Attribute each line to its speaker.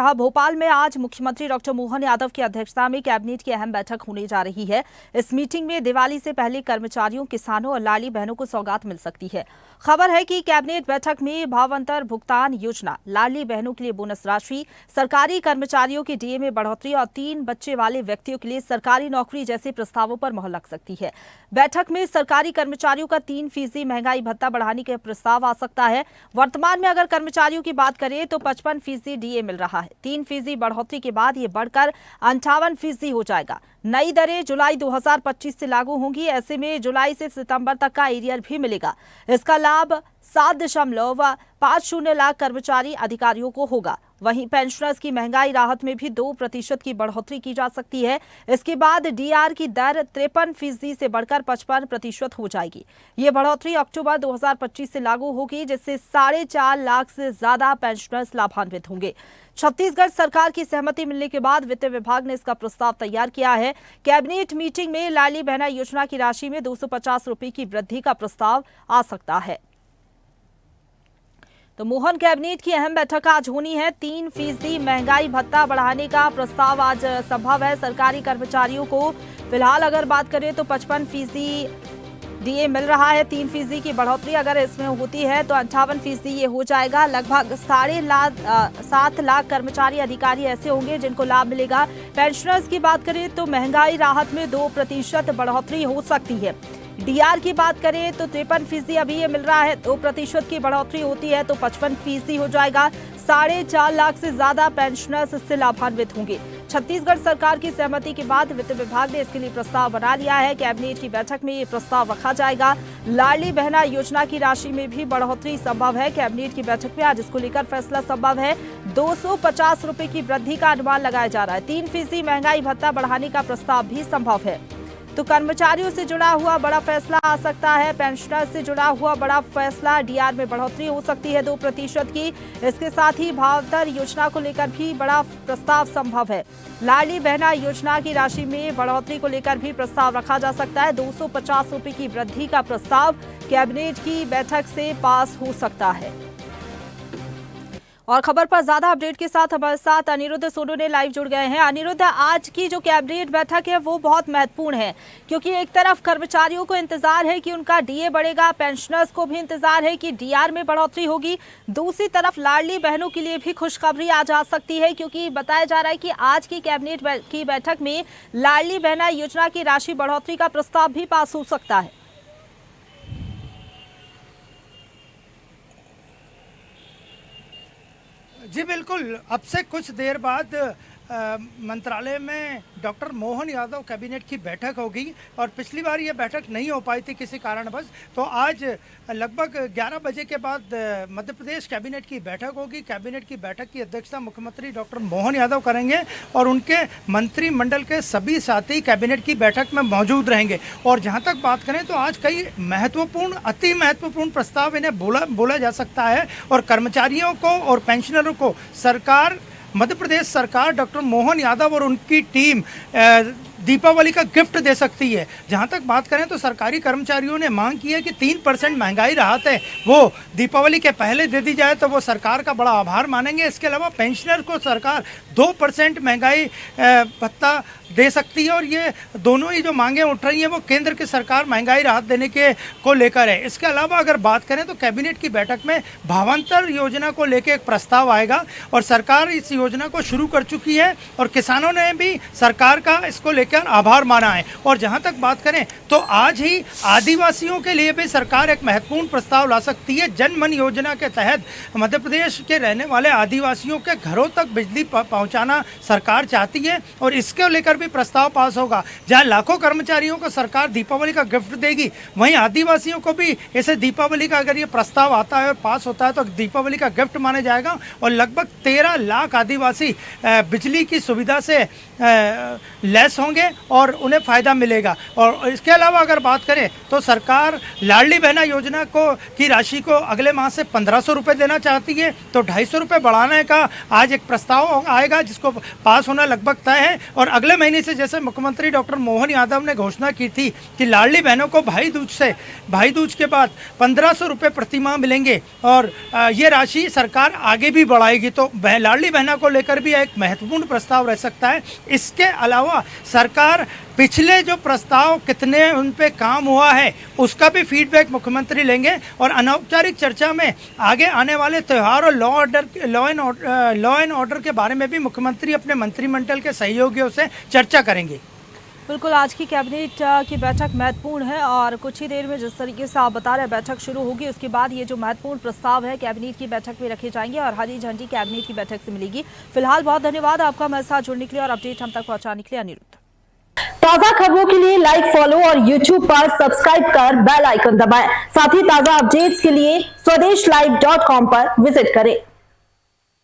Speaker 1: जहां भोपाल में आज मुख्यमंत्री डॉक्टर मोहन यादव की अध्यक्षता में कैबिनेट की अहम बैठक होने जा रही है। इस मीटिंग में दिवाली से पहले कर्मचारियों, किसानों और लाडली बहनों को सौगात मिल सकती है। खबर है कि कैबिनेट बैठक में भावांतर भुगतान योजना, लाडली बहनों के लिए बोनस राशि, सरकारी कर्मचारियों के डीए में बढ़ोतरी और 3 बच्चे वाले व्यक्तियों के लिए सरकारी नौकरी जैसे प्रस्तावों पर मोहर लग सकती है। बैठक में सरकारी कर्मचारियों का 3% महंगाई भत्ता बढ़ाने का प्रस्ताव आ सकता है। वर्तमान में अगर कर्मचारियों की बात करें तो 55% डीए मिल रहा है। 3% बढ़ोतरी के बाद ये बढ़कर 58% हो जाएगा। नई दरें जुलाई 2025 से लागू होंगी। ऐसे में जुलाई से सितंबर तक का एरियर भी मिलेगा। इसका लाभ 7.50 लाख कर्मचारी अधिकारियों को होगा। वहीं पेंशनर्स की महंगाई राहत में भी 2% की बढ़ोतरी की जा सकती है। इसके बाद डीआर की दर 53% से बढ़कर 55% हो जाएगी। ये बढ़ोतरी अक्टूबर 2025 से लागू होगी, जिससे 4.5 लाख से ज्यादा पेंशनर्स लाभान्वित होंगे। छत्तीसगढ़ सरकार की सहमति मिलने के बाद वित्त विभाग ने इसका प्रस्ताव तैयार किया है। कैबिनेट मीटिंग में लाडली बहना योजना की राशि में 250 रुपए की वृद्धि का प्रस्ताव आ सकता है। तो मोहन कैबिनेट की अहम बैठक आज होनी है। 3% महंगाई भत्ता बढ़ाने का प्रस्ताव आज संभव है। सरकारी कर्मचारियों को फिलहाल अगर बात करें तो 55% डीए मिल रहा है। 3% की बढ़ोतरी अगर इसमें होती है तो 58% ये हो जाएगा। लगभग 7.5 लाख कर्मचारी अधिकारी ऐसे होंगे जिनको लाभ मिलेगा। पेंशनर्स की बात करें तो महंगाई राहत में 2% बढ़ोतरी हो सकती है। डीआर की बात करें तो 53% अभी ये मिल रहा है। 2% की बढ़ोतरी होती है तो 55% हो जाएगा। 4.5 लाख से ज्यादा पेंशनर्स इससे लाभान्वित होंगे। छत्तीसगढ़ सरकार की सहमति के बाद वित्त विभाग ने इसके लिए प्रस्ताव बना लिया है। कैबिनेट की बैठक में ये प्रस्ताव रखा जाएगा। लाडली बहना योजना की राशि में भी बढ़ोतरी संभव है। कैबिनेट की बैठक में आज इसको लेकर फैसला संभव है। 250 रुपए की वृद्धि का अनुमान लगाया जा रहा है। 3% महंगाई भत्ता बढ़ाने का प्रस्ताव भी संभव है। तो कर्मचारियों से जुड़ा हुआ बड़ा फैसला आ सकता है। पेंशनर से जुड़ा हुआ बड़ा फैसला, डीआर में बढ़ोतरी हो सकती है 2% की। इसके साथ ही भावांतर योजना को लेकर भी बड़ा प्रस्ताव संभव है। लाडली बहना योजना की राशि में बढ़ोतरी को लेकर भी प्रस्ताव रखा जा सकता है। 250 रुपए की वृद्धि का प्रस्ताव कैबिनेट की बैठक से पास हो सकता है। और खबर पर ज्यादा अपडेट के साथ हमारे साथ अनिरुद्ध सोनू ने लाइव जुड़ गए हैं। अनिरुद्ध, आज की जो कैबिनेट बैठक है वो बहुत महत्वपूर्ण है, क्योंकि एक तरफ कर्मचारियों को इंतजार है कि उनका डीए बढ़ेगा, पेंशनर्स को भी इंतजार है कि डीआर में बढ़ोतरी होगी। दूसरी तरफ लाडली बहनों के लिए भी खुशखबरी आ जा सकती है, क्योंकि बताया जा रहा है कि आज की कैबिनेट की बैठक में लाडली बहना योजना की राशि बढ़ोतरी का प्रस्ताव भी पास हो सकता है।
Speaker 2: जी बिल्कुल, अब से कुछ देर बाद मंत्रालय में डॉक्टर मोहन यादव कैबिनेट की बैठक होगी और पिछली बार ये बैठक नहीं हो पाई थी किसी कारणवश। तो आज लगभग 11 बजे के बाद मध्य प्रदेश कैबिनेट की बैठक होगी। कैबिनेट की बैठक की अध्यक्षता मुख्यमंत्री डॉक्टर मोहन यादव करेंगे और उनके मंत्रिमंडल के सभी साथी कैबिनेट की बैठक में मौजूद रहेंगे। और जहाँ तक बात करें तो आज कई महत्वपूर्ण, अति महत्वपूर्ण प्रस्ताव इन्हें बोला जा सकता है। और कर्मचारियों को और पेंशनरों को सरकार, मध्य प्रदेश सरकार, डॉक्टर मोहन यादव और उनकी टीम दीपावली का गिफ्ट दे सकती है। जहां तक बात करें तो सरकारी कर्मचारियों ने मांग की है कि 3% महंगाई राहत है वो दीपावली के पहले दे दी जाए तो वो सरकार का बड़ा आभार मानेंगे। इसके अलावा पेंशनर को सरकार 2% महंगाई भत्ता दे सकती है। और ये दोनों ही जो मांगे उठ रही हैं वो केंद्र की सरकार महंगाई राहत देने के को लेकर है। इसके अलावा अगर बात करें तो कैबिनेट की बैठक में भावांतर योजना को लेकर एक प्रस्ताव आएगा और सरकार इस योजना को शुरू कर चुकी है और किसानों ने भी सरकार का इसको लेकर आभार माना है। और जहां तक बात करें तो आज ही आदिवासियों के लिए भी सरकार एक महत्वपूर्ण प्रस्ताव ला सकती है। जन मन योजना के तहत मध्य प्रदेश के रहने वाले आदिवासियों के घरों तक बिजली पहुंचाना सरकार चाहती है और इसके लेकर भी प्रस्ताव पास होगा। जहां लाखों कर्मचारियों को सरकार दीपावली का गिफ्ट देगी, वहीं आदिवासियों को भी ऐसे दीपावली का अगर ये प्रस्ताव आता है और पास होता है तो दीपावली का गिफ्ट माना जाएगा। और लगभग 13 लाख आदिवासी बिजली की सुविधा से लैस होंगे। होंगे और उन्हें फ़ायदा मिलेगा। और इसके अलावा अगर बात करें तो सरकार लाडली बहना योजना की राशि को अगले माह से 1500 रुपये देना चाहती है, तो 250 रुपये बढ़ाने का आज एक प्रस्ताव आएगा जिसको पास होना लगभग तय है। और अगले महीने से जैसे मुख्यमंत्री डॉक्टर मोहन यादव ने घोषणा की थी कि लाडली बहनों को भाई दूज के बाद 1500 रुपये प्रति माह मिलेंगे और ये राशि सरकार आगे भी बढ़ाएगी। तो लाडली बहना को लेकर भी एक महत्वपूर्ण प्रस्ताव रह सकता है। इसके अलावा सरकार पिछले जो प्रस्ताव कितने उन पे काम हुआ है उसका भी फीडबैक मुख्यमंत्री लेंगे और अनौपचारिक चर्चा में आगे आने वाले त्यौहार और लॉ एंड ऑर्डर के बारे में भी मुख्यमंत्री अपने मंत्रिमंडल के सहयोगियों से चर्चा करेंगे।
Speaker 1: बिल्कुल, आज की कैबिनेट की बैठक महत्वपूर्ण है और कुछ ही देर में जिस तरीके से आप बता रहे हैं बैठक शुरू होगी, उसके बाद ये जो महत्वपूर्ण प्रस्ताव है कैबिनेट की बैठक में रखे जाएंगे और हरी झंडी कैबिनेट की बैठक से मिलेगी। फिलहाल बहुत धन्यवाद आपका हमारे साथ जुड़ने के लिए और अपडेट हम तक पहुंचाने के लिए। अनिरुद्ध,
Speaker 3: ताजा खबरों के लिए लाइक, फॉलो और YouTube पर सब्सक्राइब कर बेल आइकन दबाएं। साथ ही ताजा अपडेट्स के लिए स्वदेशलाइव.com पर विजिट करें।